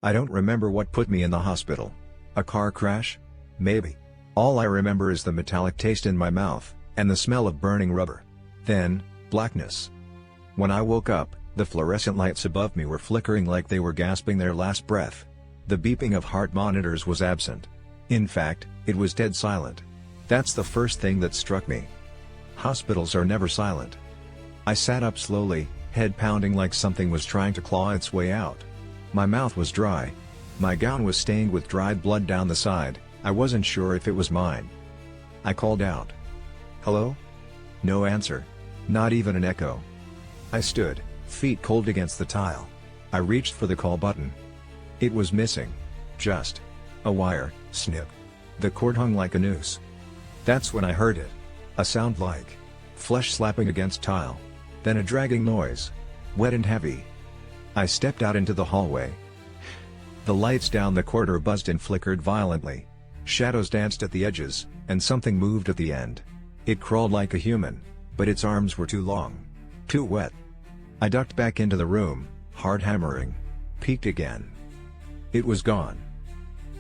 I don't remember what put me in the hospital. A car crash? Maybe. All I remember is the metallic taste in my mouth, and the smell of burning rubber. Then, blackness. When I woke up, the fluorescent lights above me were flickering like they were gasping their last breath. The beeping of heart monitors was absent. In fact, it was dead silent. That's the first thing that struck me. Hospitals are never silent. I sat up slowly, head pounding like something was trying to claw its way out. My mouth was dry. My gown was stained with dried blood down the side. I wasn't sure if it was mine. I called out. "Hello?" No answer. Not even an echo. I stood, feet cold against the tile. I reached for the call button. It was missing. Just a wire, snip. The cord hung like a noose. That's when I heard it. A sound like flesh slapping against tile. Then a dragging noise. Wet and heavy. I stepped out into the hallway. The lights down the corridor buzzed and flickered violently. Shadows danced at the edges, and something moved at the end. It crawled like a human, but its arms were too long. Too wet. I ducked back into the room, heart hammering. Peeked again. It was gone.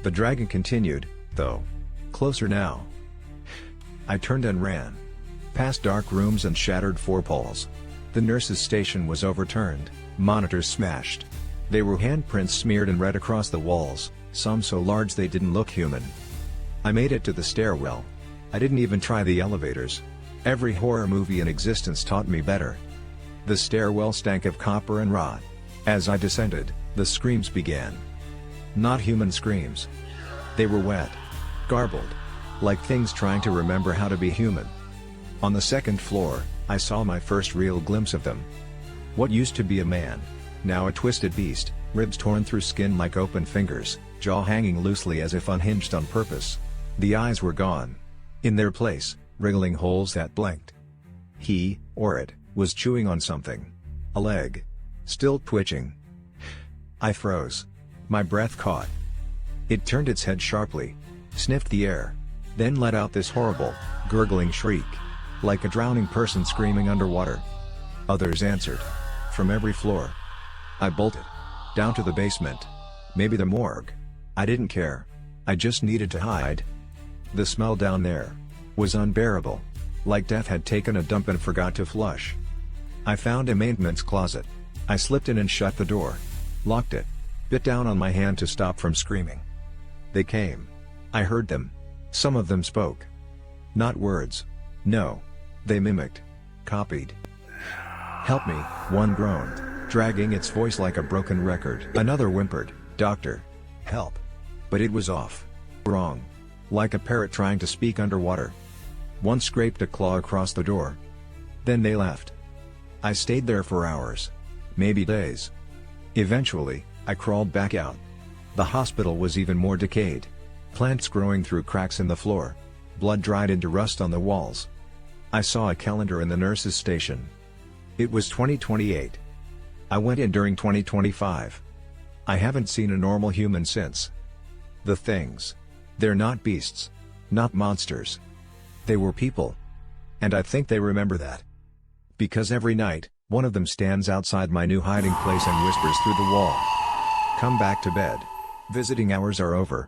The dragging continued, though. Closer now. I turned and ran. Past dark rooms and shattered four-poles. The nurse's station was overturned, monitors smashed. There were handprints smeared and red across the walls, some so large they didn't look human. I made it to the stairwell. I didn't even try the elevators. Every horror movie in existence taught me better. The stairwell stank of copper and rot. As I descended, the screams began. Not human screams. They were wet. Garbled. Like things trying to remember how to be human. On the second floor, I saw my first real glimpse of them. What used to be a man, now a twisted beast, ribs torn through skin like open fingers, jaw hanging loosely as if unhinged on purpose. The eyes were gone. In their place, wriggling holes that blinked. He, or it, was chewing on something. A leg. Still twitching. I froze. My breath caught. It turned its head sharply, sniffed the air, then let out this horrible, gurgling shriek. Like a drowning person screaming underwater. Others answered. From every floor. I bolted. Down to the basement. Maybe the morgue. I didn't care. I just needed to hide. The smell down there was unbearable. Like death had taken a dump and forgot to flush. I found a maintenance closet. I slipped in and shut the door. Locked it. Bit down on my hand to stop from screaming. They came. I heard them. Some of them spoke. Not words. No. They mimicked. Copied. "Help me," one groaned, dragging its voice like a broken record. Another whimpered, "Doctor. Help." But it was off. Wrong. Like a parrot trying to speak underwater. One scraped a claw across the door. Then they left. I stayed there for hours. Maybe days. Eventually, I crawled back out. The hospital was even more decayed. Plants growing through cracks in the floor. Blood dried into rust on the walls. I saw a calendar in the nurse's station. It was 2028. I went in during 2025. I haven't seen a normal human since. The things. They're not beasts. Not monsters. They were people. And I think they remember that. Because every night, one of them stands outside my new hiding place and whispers through the wall. "Come back to bed. Visiting hours are over."